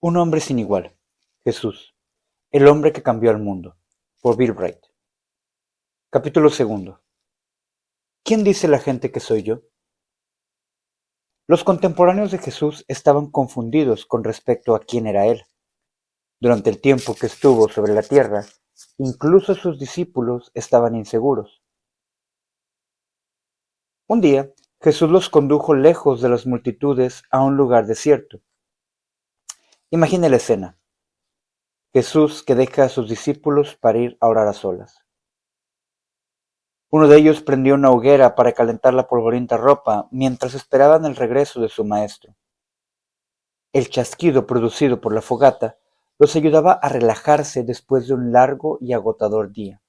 Un hombre sin igual, Jesús, el hombre que cambió al mundo, por Bill Bright. Capítulo 2. ¿Quién dice la gente que soy yo? Los contemporáneos de Jesús estaban confundidos con respecto a quién era él. Durante el tiempo que estuvo sobre la tierra, incluso sus discípulos estaban inseguros. Un día, Jesús los condujo lejos de las multitudes a un lugar desierto. Imagine la escena. Jesús que deja a sus discípulos para ir a orar a solas. Uno de ellos prendió una hoguera para calentar la polvorienta ropa mientras esperaban el regreso de su maestro. El chasquido producido por la fogata los ayudaba a relajarse después de un largo y agotador día.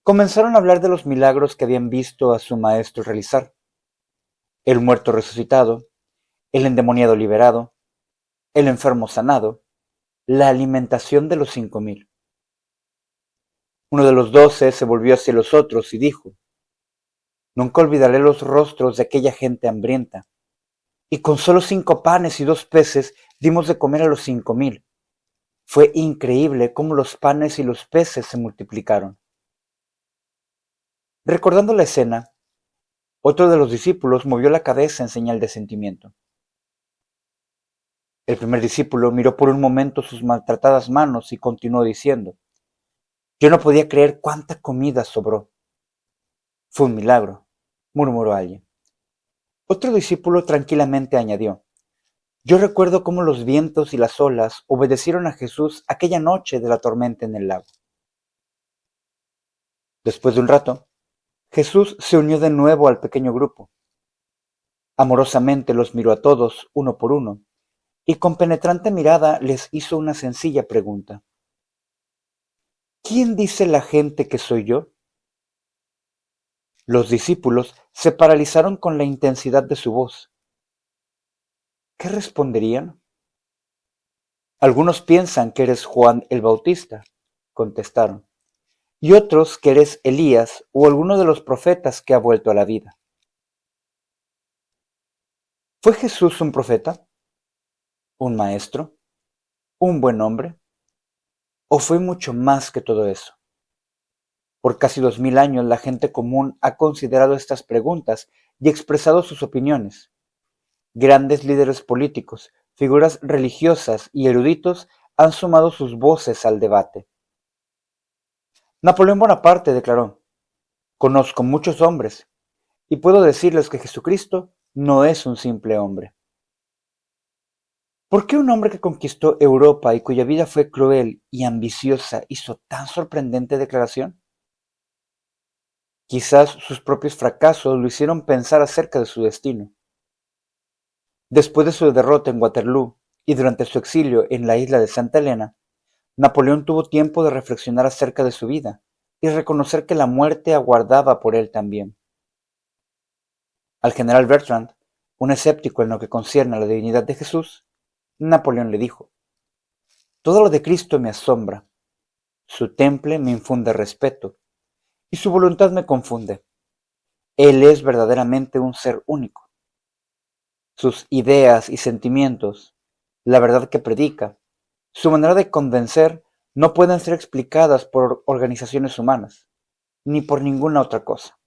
Comenzaron a hablar de los milagros que habían visto a su maestro realizar: el muerto resucitado, el endemoniado liberado, el enfermo sanado, la alimentación de los 5,000. Uno de los 12 se volvió hacia los otros y dijo: Nunca olvidaré los rostros de aquella gente hambrienta. Y con solo 5 panes y 2 peces dimos de comer a los 5,000. Fue increíble cómo los panes y los peces se multiplicaron. Recordando la escena, otro de los discípulos movió la cabeza en señal de sentimiento. El primer discípulo miró por un momento sus maltratadas manos y continuó diciendo: Yo no podía creer cuánta comida sobró. Fue un milagro, murmuró alguien. Otro discípulo tranquilamente añadió: Yo recuerdo cómo los vientos y las olas obedecieron a Jesús aquella noche de la tormenta en el lago. Después de un rato, Jesús se unió de nuevo al pequeño grupo. Amorosamente los miró a todos, uno por uno, y con penetrante mirada les hizo una sencilla pregunta: ¿Quién dice la gente que soy yo? Los discípulos se paralizaron con la intensidad de su voz. ¿Qué responderían? Algunos piensan que eres Juan el Bautista, contestaron, y otros que eres Elías o alguno de los profetas que ha vuelto a la vida. ¿Fue Jesús un profeta? ¿Un maestro? ¿Un buen hombre? ¿O fue mucho más que todo eso? Por casi 2000 años la gente común ha considerado estas preguntas y expresado sus opiniones. Grandes líderes políticos, figuras religiosas y eruditos han sumado sus voces al debate. Napoleón Bonaparte declaró: Conozco muchos hombres, y puedo decirles que Jesucristo no es un simple hombre. ¿Por qué un hombre que conquistó Europa y cuya vida fue cruel y ambiciosa hizo tan sorprendente declaración? Quizás sus propios fracasos lo hicieron pensar acerca de su destino. Después de su derrota en Waterloo y durante su exilio en la isla de Santa Elena, Napoleón tuvo tiempo de reflexionar acerca de su vida y reconocer que la muerte aguardaba por él también. Al general Bertrand, un escéptico en lo que concierne a la divinidad de Jesús, Napoleón le dijo: Todo lo de Cristo me asombra, su temple me infunde respeto y su voluntad me confunde. Él es verdaderamente un ser único. Sus ideas y sentimientos, la verdad que predica, su manera de convencer no pueden ser explicadas por organizaciones humanas, ni por ninguna otra cosa.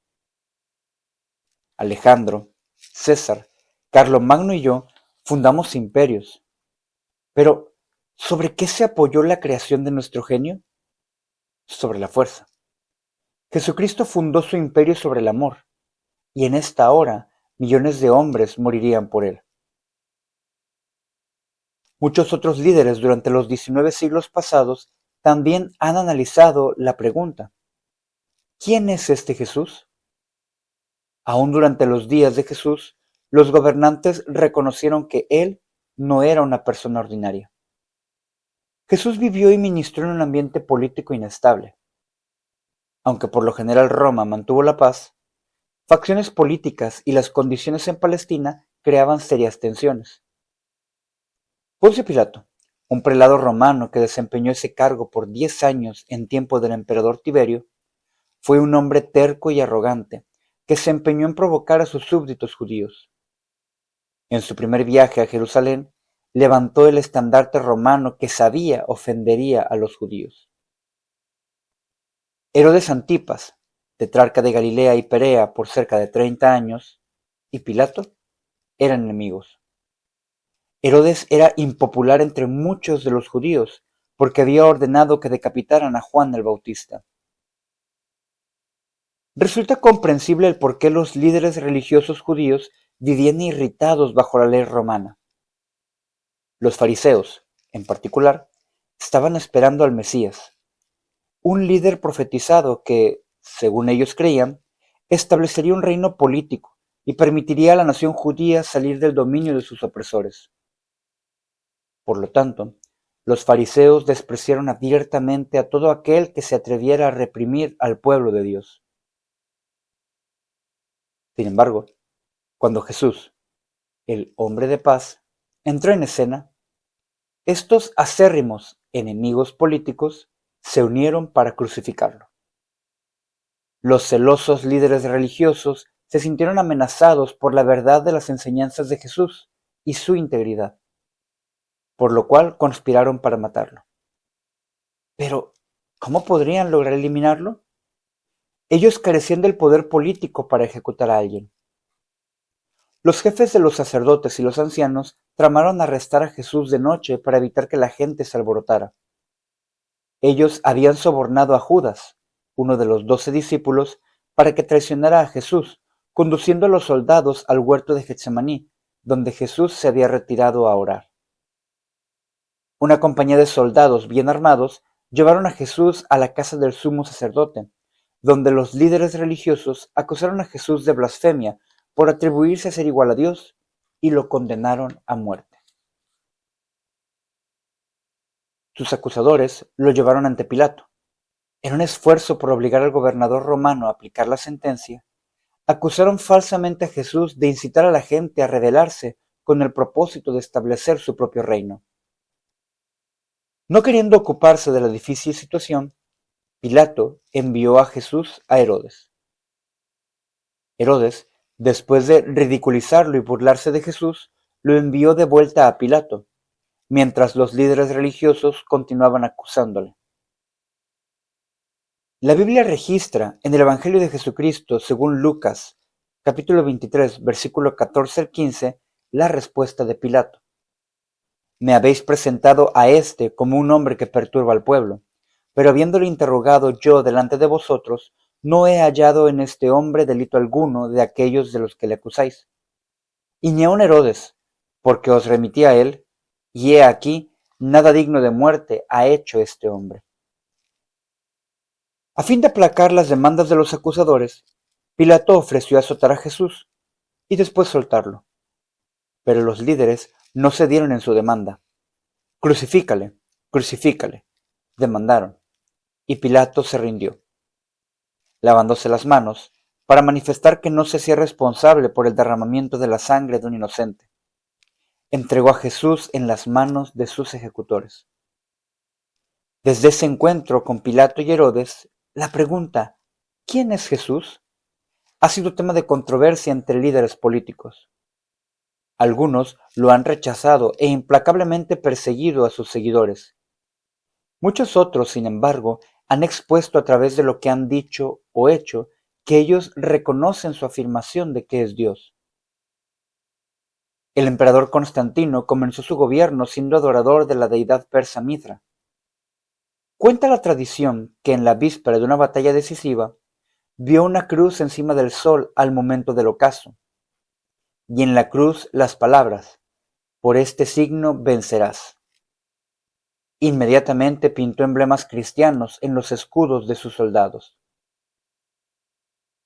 Alejandro, César, Carlomagno y yo fundamos imperios. Pero, ¿sobre qué se apoyó la creación de nuestro genio? Sobre la fuerza. Jesucristo fundó su imperio sobre el amor, y en esta hora millones de hombres morirían por él. Muchos otros líderes durante los 19 siglos pasados también han analizado la pregunta: ¿quién es este Jesús? Aún durante los días de Jesús, los gobernantes reconocieron que él no era una persona ordinaria. Jesús vivió y ministró en un ambiente político inestable. Aunque por lo general Roma mantuvo la paz, facciones políticas y las condiciones en Palestina creaban serias tensiones. Poncio Pilato, un prelado romano que desempeñó ese cargo por 10 años en tiempo del emperador Tiberio, fue un hombre terco y arrogante que se empeñó en provocar a sus súbditos judíos. En su primer viaje a Jerusalén, levantó el estandarte romano que sabía ofendería a los judíos. Herodes Antipas, tetrarca de Galilea y Perea por cerca de 30 años, y Pilato eran enemigos. Herodes era impopular entre muchos de los judíos porque había ordenado que decapitaran a Juan el Bautista. Resulta comprensible el por qué los líderes religiosos judíos vivían irritados bajo la ley romana. Los fariseos, en particular, estaban esperando al Mesías, un líder profetizado que, según ellos creían, establecería un reino político y permitiría a la nación judía salir del dominio de sus opresores. Por lo tanto, los fariseos despreciaron abiertamente a todo aquel que se atreviera a reprimir al pueblo de Dios. Sin embargo, cuando Jesús, el hombre de paz, entró en escena, estos acérrimos enemigos políticos se unieron para crucificarlo. Los celosos líderes religiosos se sintieron amenazados por la verdad de las enseñanzas de Jesús y su integridad, por lo cual conspiraron para matarlo. Pero, ¿cómo podrían lograr eliminarlo? Ellos carecían del poder político para ejecutar a alguien. Los jefes de los sacerdotes y los ancianos tramaron arrestar a Jesús de noche para evitar que la gente se alborotara. Ellos habían sobornado a Judas, uno de los 12 discípulos, para que traicionara a Jesús, conduciendo a los soldados al huerto de Getsemaní, donde Jesús se había retirado a orar. Una compañía de soldados bien armados llevaron a Jesús a la casa del sumo sacerdote, donde los líderes religiosos acusaron a Jesús de blasfemia por atribuirse a ser igual a Dios y lo condenaron a muerte. Sus acusadores lo llevaron ante Pilato. En un esfuerzo por obligar al gobernador romano a aplicar la sentencia, acusaron falsamente a Jesús de incitar a la gente a rebelarse con el propósito de establecer su propio reino. No queriendo ocuparse de la difícil situación, Pilato envió a Jesús a Herodes. Herodes, después de ridiculizarlo y burlarse de Jesús, lo envió de vuelta a Pilato, mientras los líderes religiosos continuaban acusándole. La Biblia registra en el Evangelio de Jesucristo, según Lucas, capítulo 23, versículo 14 al 15, la respuesta de Pilato. Me habéis presentado a éste como un hombre que perturba al pueblo, pero habiéndole interrogado yo delante de vosotros, no he hallado en este hombre delito alguno de aquellos de los que le acusáis. Y ni aun Herodes, porque os remití a él, y he aquí, nada digno de muerte ha hecho este hombre. A fin de aplacar las demandas de los acusadores, Pilato ofreció azotar a Jesús y después soltarlo. Pero los líderes no cedieron en su demanda. Crucifícale, crucifícale, demandaron, y Pilato se rindió, lavándose las manos para manifestar que no se hacía responsable por el derramamiento de la sangre de un inocente. Entregó a Jesús en las manos de sus ejecutores. Desde ese encuentro con Pilato y Herodes, la pregunta ¿quién es Jesús? Ha sido tema de controversia entre líderes políticos. Algunos lo han rechazado e implacablemente perseguido a sus seguidores. Muchos otros, sin embargo, han expuesto a través de lo que han dicho o hecho que ellos reconocen su afirmación de que es Dios. El emperador Constantino comenzó su gobierno siendo adorador de la deidad persa Mitra. Cuenta la tradición que en la víspera de una batalla decisiva, vio una cruz encima del sol al momento del ocaso, y en la cruz las palabras, por este signo vencerás. Inmediatamente pintó emblemas cristianos en los escudos de sus soldados.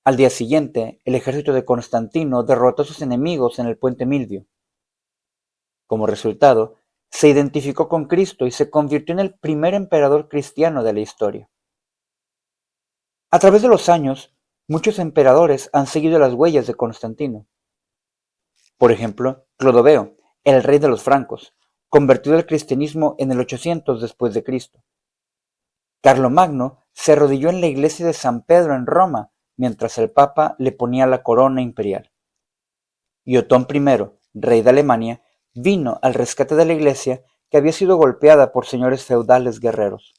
Al día siguiente, el ejército de Constantino derrotó a sus enemigos en el puente Milvio. Como resultado, se identificó con Cristo y se convirtió en el primer emperador cristiano de la historia. A través de los años, muchos emperadores han seguido las huellas de Constantino. Por ejemplo, Clodoveo, el rey de los francos, convertido al cristianismo en el 800 después de Cristo. Carlomagno se arrodilló en la iglesia de San Pedro en Roma mientras el Papa le ponía la corona imperial. Y Otón I, rey de Alemania, vino al rescate de la Iglesia que había sido golpeada por señores feudales guerreros.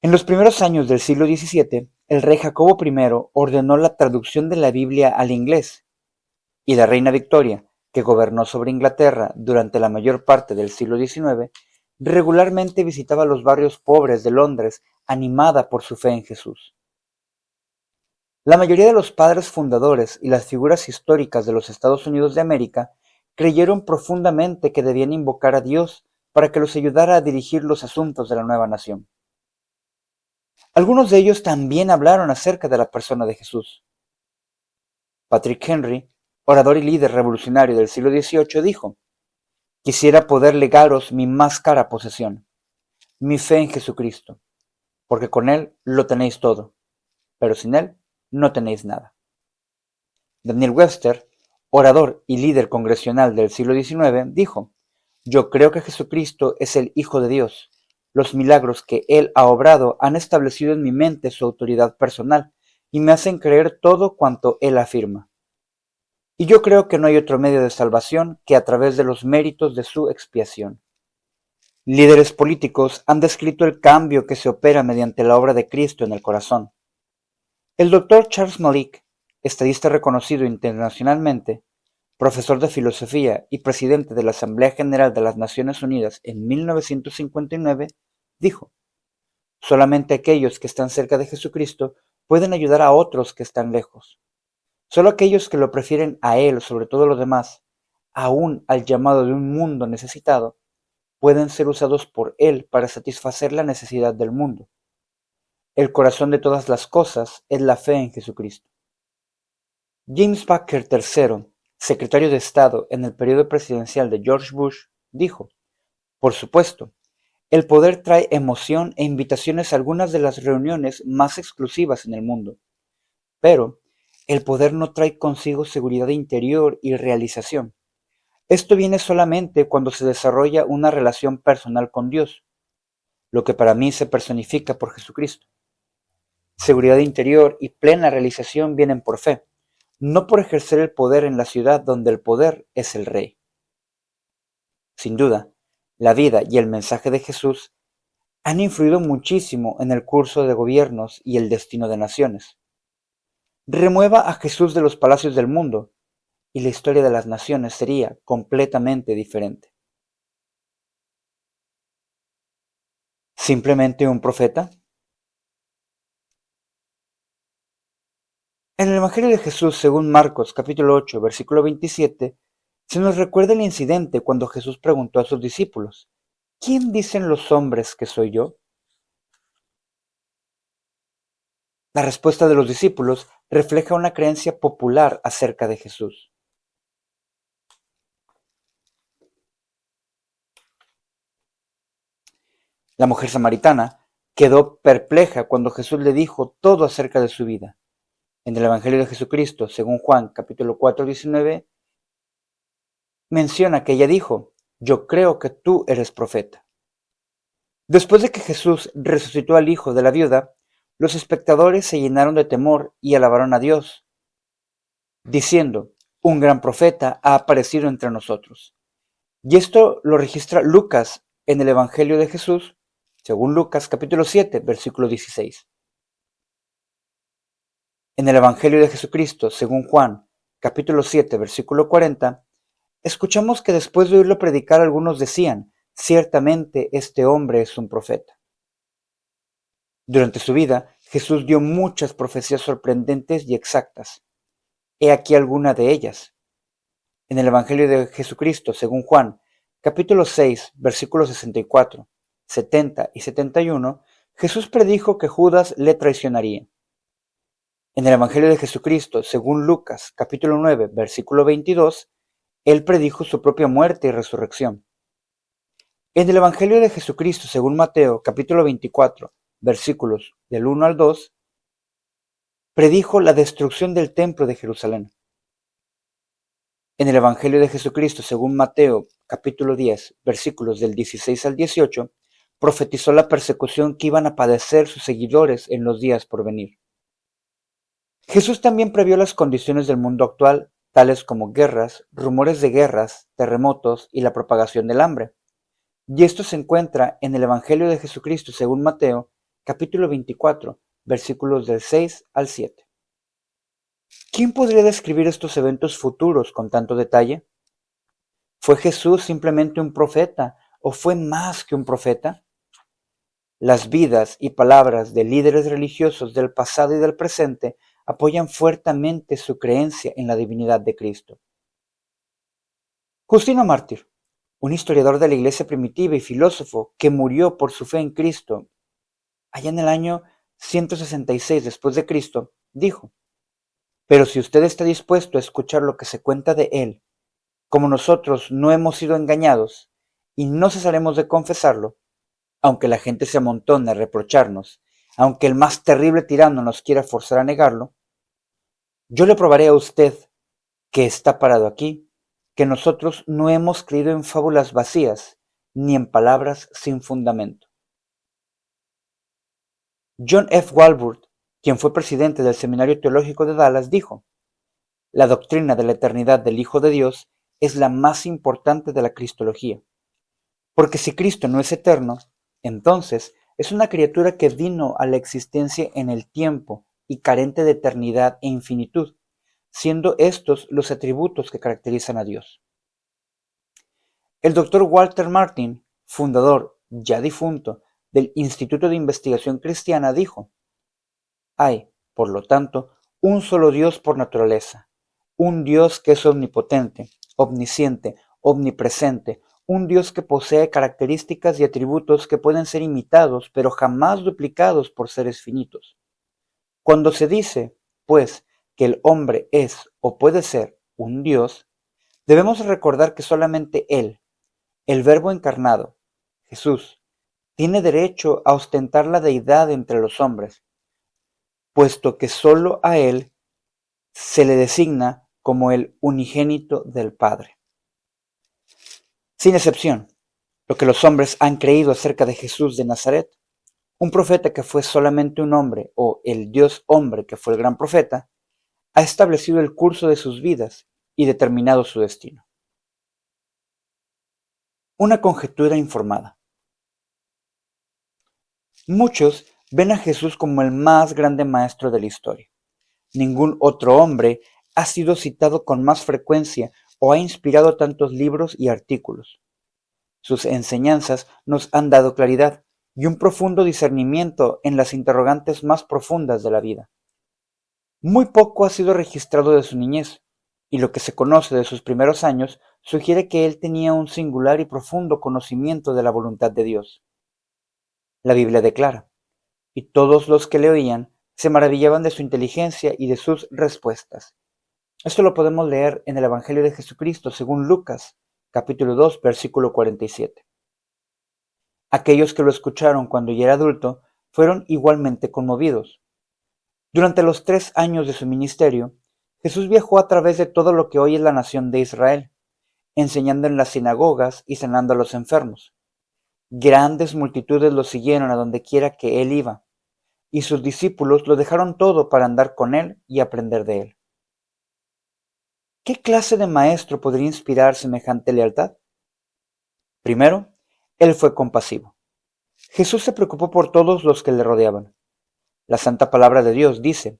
En los primeros años del siglo XVII, el rey Jacobo I ordenó la traducción de la Biblia al inglés, y la reina Victoria, que gobernó sobre Inglaterra durante la mayor parte del siglo XIX, regularmente visitaba los barrios pobres de Londres animada por su fe en Jesús. La mayoría de los padres fundadores y las figuras históricas de los Estados Unidos de América creyeron profundamente que debían invocar a Dios para que los ayudara a dirigir los asuntos de la nueva nación. Algunos de ellos también hablaron acerca de la persona de Jesús. Patrick Henry, orador y líder revolucionario del siglo XVIII, dijo: «Quisiera poder legaros mi más cara posesión, mi fe en Jesucristo, porque con Él lo tenéis todo, pero sin Él no tenéis nada». Daniel Webster, orador y líder congresional del siglo XIX, dijo: «Yo creo que Jesucristo es el Hijo de Dios. Los milagros que Él ha obrado han establecido en mi mente su autoridad personal y me hacen creer todo cuanto Él afirma. Y yo creo que no hay otro medio de salvación que a través de los méritos de su expiación». Líderes políticos han descrito el cambio que se opera mediante la obra de Cristo en el corazón. El Dr. Charles Malik, estadista reconocido internacionalmente, profesor de filosofía y presidente de la Asamblea General de las Naciones Unidas en 1959, dijo: «Solamente aquellos que están cerca de Jesucristo pueden ayudar a otros que están lejos. Solo aquellos que lo prefieren a Él sobre todo lo demás, aún al llamado de un mundo necesitado, pueden ser usados por Él para satisfacer la necesidad del mundo. El corazón de todas las cosas es la fe en Jesucristo». James Packer III, secretario de Estado en el periodo presidencial de George Bush, dijo: «Por supuesto, el poder trae emoción e invitaciones a algunas de las reuniones más exclusivas en el mundo, pero el poder no trae consigo seguridad interior y realización. Esto viene solamente cuando se desarrolla una relación personal con Dios, lo que para mí se personifica por Jesucristo. Seguridad interior y plena realización vienen por fe, no por ejercer el poder en la ciudad donde el poder es el rey». Sin duda, la vida y el mensaje de Jesús han influido muchísimo en el curso de gobiernos y el destino de naciones. Remueva a Jesús de los palacios del mundo y la historia de las naciones sería completamente diferente. ¿Simplemente un profeta? En el Evangelio de Jesús, según Marcos capítulo 8, versículo 27, se nos recuerda el incidente cuando Jesús preguntó a sus discípulos: «¿Quién dicen los hombres que soy yo?». La respuesta de los discípulos refleja una creencia popular acerca de Jesús. La mujer samaritana quedó perpleja cuando Jesús le dijo todo acerca de su vida. En el Evangelio de Jesucristo, según Juan capítulo 4, 19, menciona que ella dijo: «Yo creo que tú eres profeta». Después de que Jesús resucitó al hijo de la viuda, los espectadores se llenaron de temor y alabaron a Dios, diciendo: «Un gran profeta ha aparecido entre nosotros». Y esto lo registra Lucas en el Evangelio de Jesús, según Lucas capítulo 7, versículo 16. En el Evangelio de Jesucristo, según Juan capítulo 7, versículo 40, escuchamos que después de oírlo predicar algunos decían: «Ciertamente este hombre es un profeta». Durante su vida, Jesús dio muchas profecías sorprendentes y exactas. He aquí alguna de ellas. En el Evangelio de Jesucristo, según Juan, capítulo 6, versículos 64, 70 y 71, Jesús predijo que Judas le traicionaría. En el Evangelio de Jesucristo, según Lucas, capítulo 9, versículo 22, él predijo su propia muerte y resurrección. En el Evangelio de Jesucristo, según Mateo, capítulo 24, versículos del 1 al 2, predijo la destrucción del templo de Jerusalén. En el Evangelio de Jesucristo, según Mateo, capítulo 10, versículos del 16 al 18, profetizó la persecución que iban a padecer sus seguidores en los días por venir. Jesús también previó las condiciones del mundo actual tales como guerras, rumores de guerras, terremotos y la propagación del hambre. Y esto se encuentra en el Evangelio de Jesucristo según Mateo, capítulo 24, versículos del 6 al 7. ¿Quién podría describir estos eventos futuros con tanto detalle? ¿Fue Jesús simplemente un profeta o fue más que un profeta? Las vidas y palabras de líderes religiosos del pasado y del presente apoyan fuertemente su creencia en la divinidad de Cristo. Justino Mártir, un historiador de la iglesia primitiva y filósofo que murió por su fe en Cristo allá en el año 166 después de Cristo, dijo: pero si usted está dispuesto a escuchar lo que se cuenta de él, como nosotros no hemos sido engañados y no cesaremos de confesarlo, aunque la gente se amontone a reprocharnos, aunque el más terrible tirano nos quiera forzar a negarlo, yo le probaré a usted que está parado aquí, que nosotros no hemos creído en fábulas vacías ni en palabras sin fundamento. John F. Walvoord, quien fue presidente del Seminario Teológico de Dallas, dijo: la doctrina de la eternidad del Hijo de Dios es la más importante de la cristología, porque si Cristo no es eterno, entonces es una criatura que vino a la existencia en el tiempo y carente de eternidad e infinitud, siendo estos los atributos que caracterizan a Dios. El doctor Walter Martin, fundador, ya difunto, del Instituto de Investigación Cristiana, dijo: hay, por lo tanto, un solo Dios por naturaleza, un Dios que es omnipotente, omnisciente, omnipresente, un Dios que posee características y atributos que pueden ser imitados, pero jamás duplicados por seres finitos. Cuando se dice, pues, que el hombre es o puede ser un Dios, debemos recordar que solamente Él, el Verbo encarnado, Jesús, tiene derecho a ostentar la deidad entre los hombres, puesto que sólo a Él se le designa como el unigénito del Padre. Sin excepción, lo que los hombres han creído acerca de Jesús de Nazaret, un profeta que fue solamente un hombre, o el Dios hombre que fue el gran profeta, ha establecido el curso de sus vidas y determinado su destino. Una conjetura informada. Muchos ven a Jesús como el más grande maestro de la historia. Ningún otro hombre ha sido citado con más frecuencia o ha inspirado tantos libros y artículos. Sus enseñanzas nos han dado claridad y un profundo discernimiento en las interrogantes más profundas de la vida. Muy poco ha sido registrado de su niñez, y lo que se conoce de sus primeros años sugiere que él tenía un singular y profundo conocimiento de la voluntad de Dios. La Biblia declara: y todos los que le oían se maravillaban de su inteligencia y de sus respuestas. Esto lo podemos leer en el Evangelio de Jesucristo según Lucas, capítulo 2, versículo 47. Aquellos que lo escucharon cuando ya era adulto fueron igualmente conmovidos. Durante los 3 años de su ministerio, Jesús viajó a través de todo lo que hoy es la nación de Israel, enseñando en las sinagogas y sanando a los enfermos. Grandes multitudes lo siguieron a donde quiera que él iba, y sus discípulos lo dejaron todo para andar con él y aprender de él. ¿Qué clase de maestro podría inspirar semejante lealtad? Primero, él fue compasivo. Jesús se preocupó por todos los que le rodeaban. La santa palabra de Dios dice: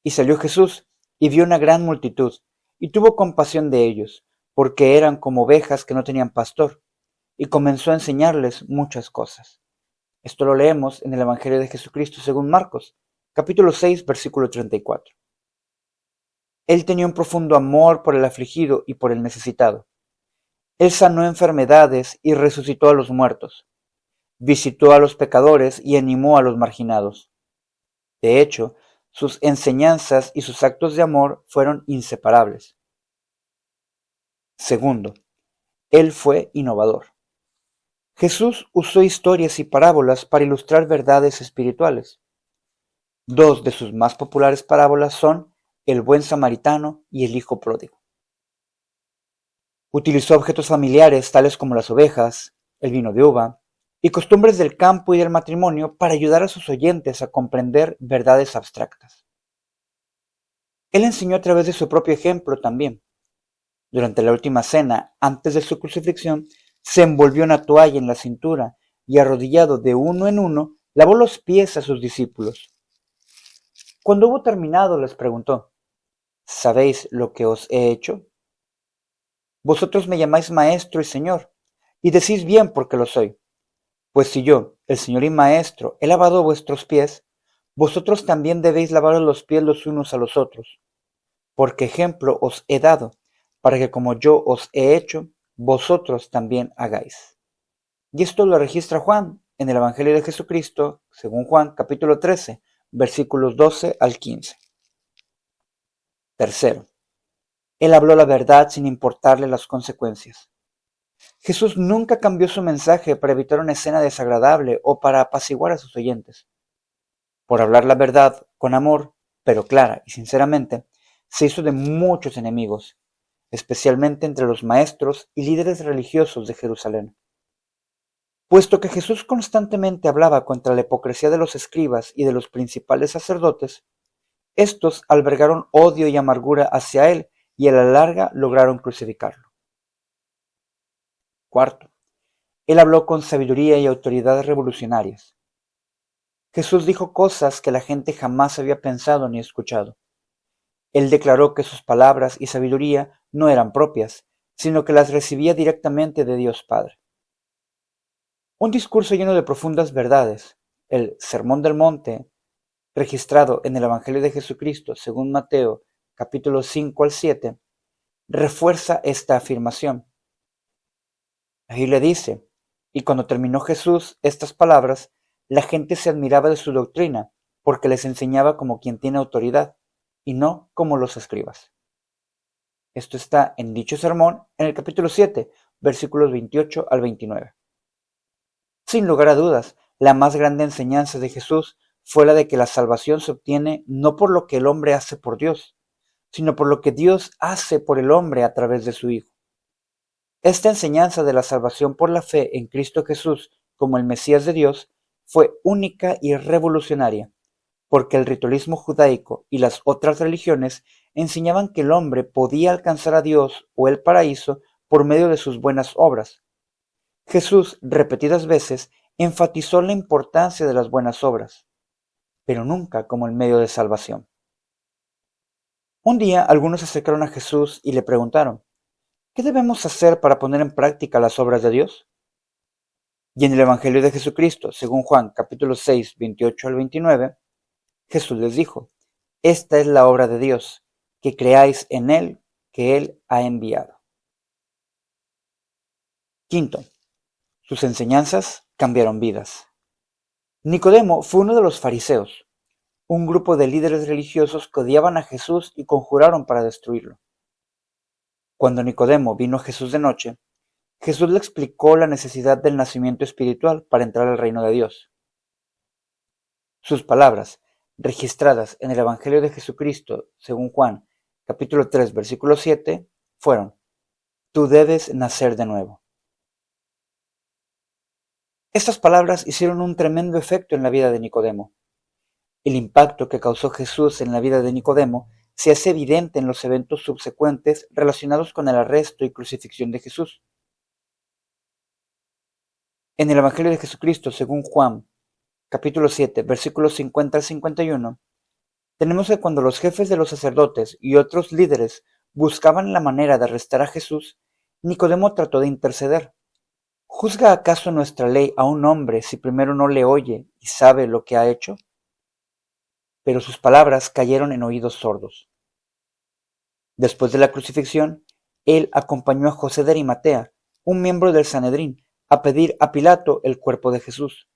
y salió Jesús y vio una gran multitud, y tuvo compasión de ellos, porque eran como ovejas que no tenían pastor, y comenzó a enseñarles muchas cosas. Esto lo leemos en el Evangelio de Jesucristo según Marcos, capítulo 6, versículo 34. Él tenía un profundo amor por el afligido y por el necesitado. Él sanó enfermedades y resucitó a los muertos. Visitó a los pecadores y animó a los marginados. De hecho, sus enseñanzas y sus actos de amor fueron inseparables. Segundo, él fue innovador. Jesús usó historias y parábolas para ilustrar verdades espirituales. Dos de sus más populares parábolas son el buen samaritano y el hijo pródigo. Utilizó objetos familiares tales como las ovejas, el vino de uva y costumbres del campo y del matrimonio para ayudar a sus oyentes a comprender verdades abstractas. Él enseñó a través de su propio ejemplo también. Durante la última cena, antes de su crucifixión, se envolvió una toalla en la cintura y arrodillado de uno en uno, lavó los pies a sus discípulos. Cuando hubo terminado, les preguntó: ¿Sabéis lo que os he hecho? Vosotros me llamáis maestro y señor, y decís bien porque lo soy. Pues si yo, el Señor y Maestro, he lavado vuestros pies, vosotros también debéis lavaros los pies los unos a los otros, porque ejemplo os he dado, para que como yo os he hecho, vosotros también hagáis. Y esto lo registra Juan en el Evangelio de Jesucristo, según Juan, capítulo 13, versículos 12 al 15. Tercero, Él habló la verdad sin importarle las consecuencias. Jesús nunca cambió su mensaje para evitar una escena desagradable o para apaciguar a sus oyentes. Por hablar la verdad con amor, pero clara y sinceramente, se hizo de muchos enemigos, especialmente entre los maestros y líderes religiosos de Jerusalén. Puesto que Jesús constantemente hablaba contra la hipocresía de los escribas y de los principales sacerdotes, estos albergaron odio y amargura hacia él y a la larga lograron crucificarlo. Cuarto, él habló con sabiduría y autoridad revolucionarias. Jesús dijo cosas que la gente jamás había pensado ni escuchado. Él declaró que sus palabras y sabiduría no eran propias, sino que las recibía directamente de Dios Padre. Un discurso lleno de profundas verdades, el Sermón del Monte, registrado en el Evangelio de Jesucristo según Mateo capítulo 5 al 7, refuerza esta afirmación. La Biblia dice: y cuando terminó Jesús estas palabras, la gente se admiraba de su doctrina, porque les enseñaba como quien tiene autoridad, y no como los escribas. Esto está en dicho sermón en el capítulo 7, versículos 28 al 29. Sin lugar a dudas, la más grande enseñanza de Jesús fue la de que la salvación se obtiene no por lo que el hombre hace por Dios, sino por lo que Dios hace por el hombre a través de su Hijo. Esta enseñanza de la salvación por la fe en Cristo Jesús como el Mesías de Dios fue única y revolucionaria, porque el ritualismo judaico y las otras religiones enseñaban que el hombre podía alcanzar a Dios o el paraíso por medio de sus buenas obras. Jesús repetidas veces enfatizó la importancia de las buenas obras, pero nunca como el medio de salvación. Un día algunos se acercaron a Jesús y le preguntaron: ¿qué debemos hacer para poner en práctica las obras de Dios? Y en el Evangelio de Jesucristo, según Juan capítulo 6, 28 al 29, Jesús les dijo: esta es la obra de Dios, que creáis en Él, que Él ha enviado. Quinto, sus enseñanzas cambiaron vidas. Nicodemo fue uno de los fariseos, un grupo de líderes religiosos que odiaban a Jesús y conjuraron para destruirlo. Cuando Nicodemo vino a Jesús de noche, Jesús le explicó la necesidad del nacimiento espiritual para entrar al reino de Dios. Sus palabras, registradas en el Evangelio de Jesucristo, según Juan, capítulo 3, versículo 7, fueron: tú debes nacer de nuevo. Estas palabras hicieron un tremendo efecto en la vida de Nicodemo. El impacto que causó Jesús en la vida de Nicodemo se hace evidente en los eventos subsecuentes relacionados con el arresto y crucifixión de Jesús. En el Evangelio de Jesucristo, según Juan, capítulo 7, versículos 50 al 51, tenemos que cuando los jefes de los sacerdotes y otros líderes buscaban la manera de arrestar a Jesús, Nicodemo trató de interceder. ¿Juzga acaso nuestra ley a un hombre si primero no le oye y sabe lo que ha hecho? Pero sus palabras cayeron en oídos sordos. Después de la crucifixión, él acompañó a José de Arimatea, un miembro del Sanedrín, a pedir a Pilato el cuerpo de Jesús.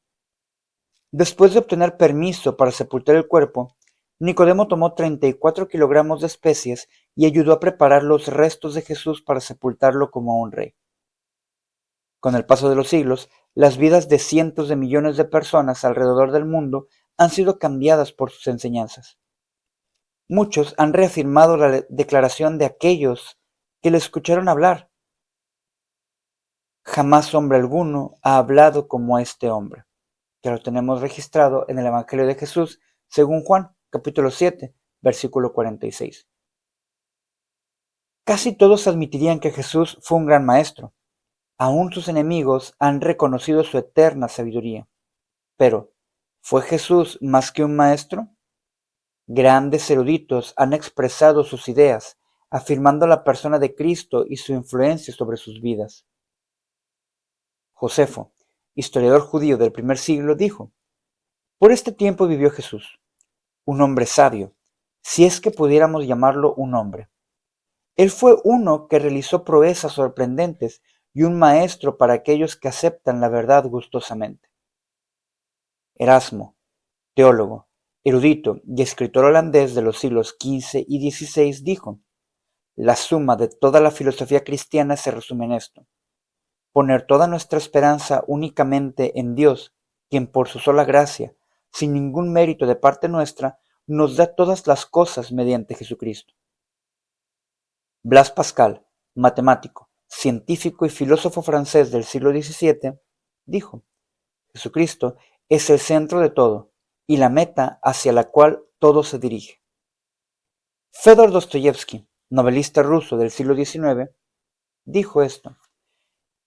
Después de obtener permiso para sepultar el cuerpo, Nicodemo tomó 34 kilogramos de especies y ayudó a preparar los restos de Jesús para sepultarlo como un rey. Con el paso de los siglos, las vidas de cientos de millones de personas alrededor del mundo han sido cambiadas por sus enseñanzas. Muchos han reafirmado la declaración de aquellos que le escucharon hablar: jamás hombre alguno ha hablado como este hombre, que lo tenemos registrado en el Evangelio de Jesús, según Juan, capítulo 7, versículo 46. Casi todos admitirían que Jesús fue un gran maestro. Aún sus enemigos han reconocido su eterna sabiduría. Pero, ¿fue Jesús más que un maestro? Grandes eruditos han expresado sus ideas, afirmando la persona de Cristo y su influencia sobre sus vidas. Josefo, historiador judío del primer siglo, dijo: por este tiempo vivió Jesús, un hombre sabio, si es que pudiéramos llamarlo un hombre. Él fue uno que realizó proezas sorprendentes y un maestro para aquellos que aceptan la verdad gustosamente. Erasmo, teólogo, erudito y escritor holandés de los siglos XV y XVI, dijo: la suma de toda la filosofía cristiana se resume en esto: poner toda nuestra esperanza únicamente en Dios, quien por su sola gracia, sin ningún mérito de parte nuestra, nos da todas las cosas mediante Jesucristo. Blaise Pascal, matemático, científico y filósofo francés del siglo XVII, dijo: Jesucristo es el centro de todo y la meta hacia la cual todo se dirige. Fedor Dostoyevsky, novelista ruso del siglo XIX, dijo esto: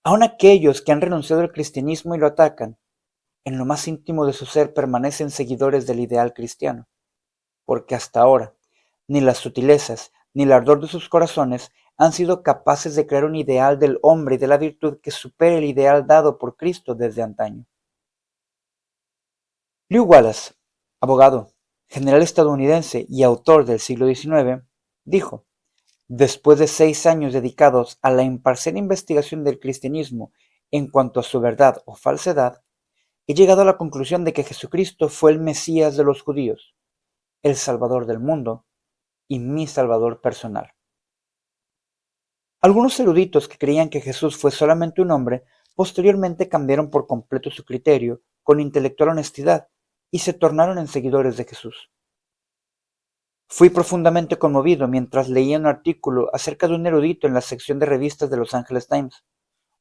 aun aquellos que han renunciado al cristianismo y lo atacan, en lo más íntimo de su ser permanecen seguidores del ideal cristiano, porque hasta ahora ni las sutilezas ni el ardor de sus corazones han sido capaces de crear un ideal del hombre y de la virtud que supere el ideal dado por Cristo desde antaño. Lew Wallace, abogado, general estadounidense y autor del siglo XIX, dijo: después de 6 años dedicados a la imparcial investigación del cristianismo en cuanto a su verdad o falsedad, he llegado a la conclusión de que Jesucristo fue el Mesías de los judíos, el Salvador del mundo y mi Salvador personal. Algunos eruditos que creían que Jesús fue solamente un hombre, posteriormente cambiaron por completo su criterio con intelectual honestidad y se tornaron en seguidores de Jesús. Fui profundamente conmovido mientras leía un artículo acerca de un erudito en la sección de revistas de Los Angeles Times,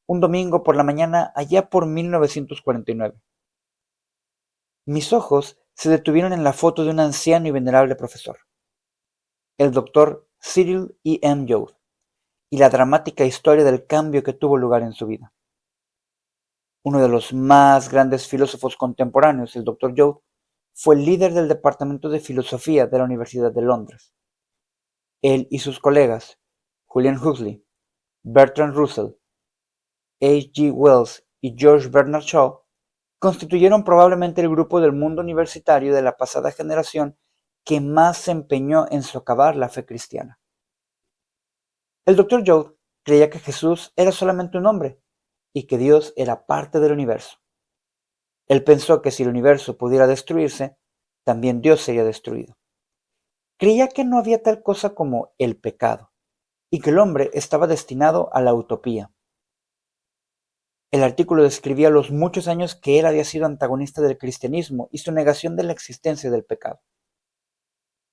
un domingo por la mañana allá por 1949. Mis ojos se detuvieron en la foto de un anciano y venerable profesor, el Dr. Cyril E. M. Joad, y la dramática historia del cambio que tuvo lugar en su vida. Uno de los más grandes filósofos contemporáneos, el Dr. Joad, fue el líder del Departamento de Filosofía de la Universidad de Londres. Él y sus colegas, Julian Huxley, Bertrand Russell, H. G. Wells y George Bernard Shaw, constituyeron probablemente el grupo del mundo universitario de la pasada generación que más se empeñó en socavar la fe cristiana. El Dr. Joad creía que Jesús era solamente un hombre y que Dios era parte del universo. Él pensó que si el universo pudiera destruirse, también Dios sería destruido. Creía que no había tal cosa como el pecado y que el hombre estaba destinado a la utopía. El artículo describía los muchos años que él había sido antagonista del cristianismo y su negación de la existencia del pecado.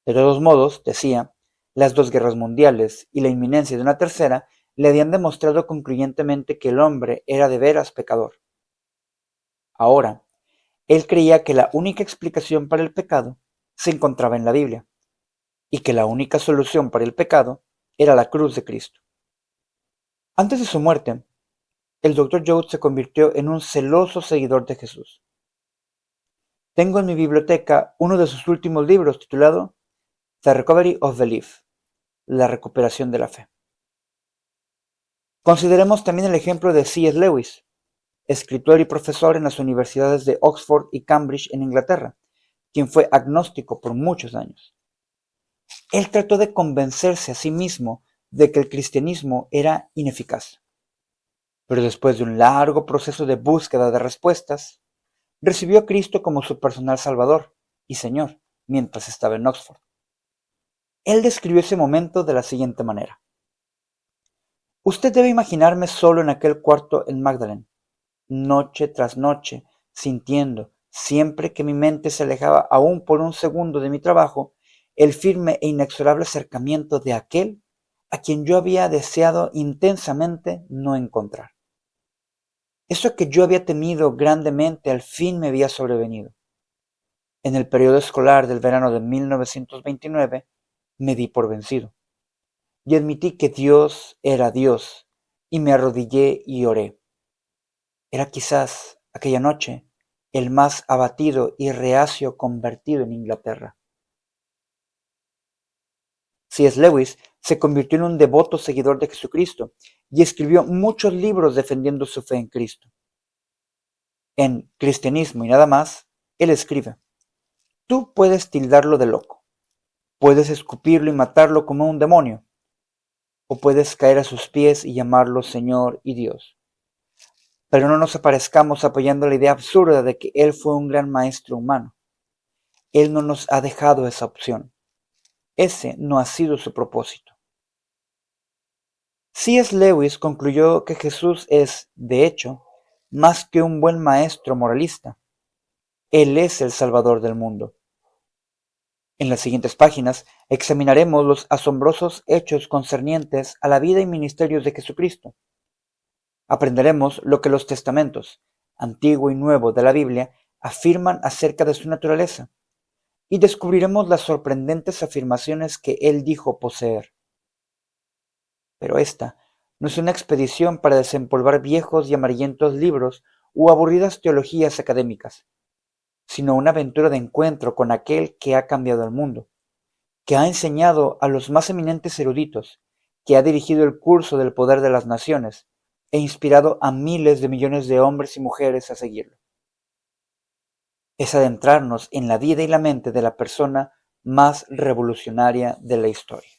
De todos modos, decía, las 2 guerras mundiales y la inminencia de una tercera le habían demostrado concluyentemente que el hombre era de veras pecador. Ahora, él creía que la única explicación para el pecado se encontraba en la Biblia, y que la única solución para el pecado era la cruz de Cristo. Antes de su muerte, el Dr. Joad se convirtió en un celoso seguidor de Jesús. Tengo en mi biblioteca uno de sus últimos libros titulado The Recovery of Belief, la recuperación de la fe. Consideremos también el ejemplo de C.S. Lewis, escritor y profesor en las universidades de Oxford y Cambridge en Inglaterra, quien fue agnóstico por muchos años. Él trató de convencerse a sí mismo de que el cristianismo era ineficaz. Pero después de un largo proceso de búsqueda de respuestas, recibió a Cristo como su personal Salvador y Señor mientras estaba en Oxford. Él describió ese momento de la siguiente manera: usted debe imaginarme solo en aquel cuarto en Magdalen, noche tras noche, sintiendo, siempre que mi mente se alejaba aún por un segundo de mi trabajo, el firme e inexorable acercamiento de aquel a quien yo había deseado intensamente no encontrar. Eso que yo había temido grandemente al fin me había sobrevenido. En el periodo escolar del verano de 1929 me di por vencido. y admití que Dios era Dios, y me arrodillé y oré. Era quizás, aquella noche, el más abatido y reacio convertido en Inglaterra. C.S. Lewis se convirtió en un devoto seguidor de Jesucristo y escribió muchos libros defendiendo su fe en Cristo. En Cristianismo y nada más, él escribe: tú puedes tildarlo de loco, puedes escupirlo y matarlo como un demonio, o puedes caer a sus pies y llamarlo Señor y Dios. Pero no nos aparezcamos apoyando la idea absurda de que Él fue un gran maestro humano. Él no nos ha dejado esa opción. Ese no ha sido su propósito. C.S. Lewis concluyó que Jesús es, de hecho, más que un buen maestro moralista. Él es el Salvador del mundo. En las siguientes páginas examinaremos los asombrosos hechos concernientes a la vida y ministerios de Jesucristo. Aprenderemos lo que los testamentos, Antiguo y Nuevo de la Biblia, afirman acerca de su naturaleza, y descubriremos las sorprendentes afirmaciones que él dijo poseer. Pero esta no es una expedición para desempolvar viejos y amarillentos libros u aburridas teologías académicas, sino una aventura de encuentro con aquel que ha cambiado el mundo, que ha enseñado a los más eminentes eruditos, que ha dirigido el curso del poder de las naciones, e inspirado a miles de millones de hombres y mujeres a seguirlo. Es adentrarnos en la vida y la mente de la persona más revolucionaria de la historia.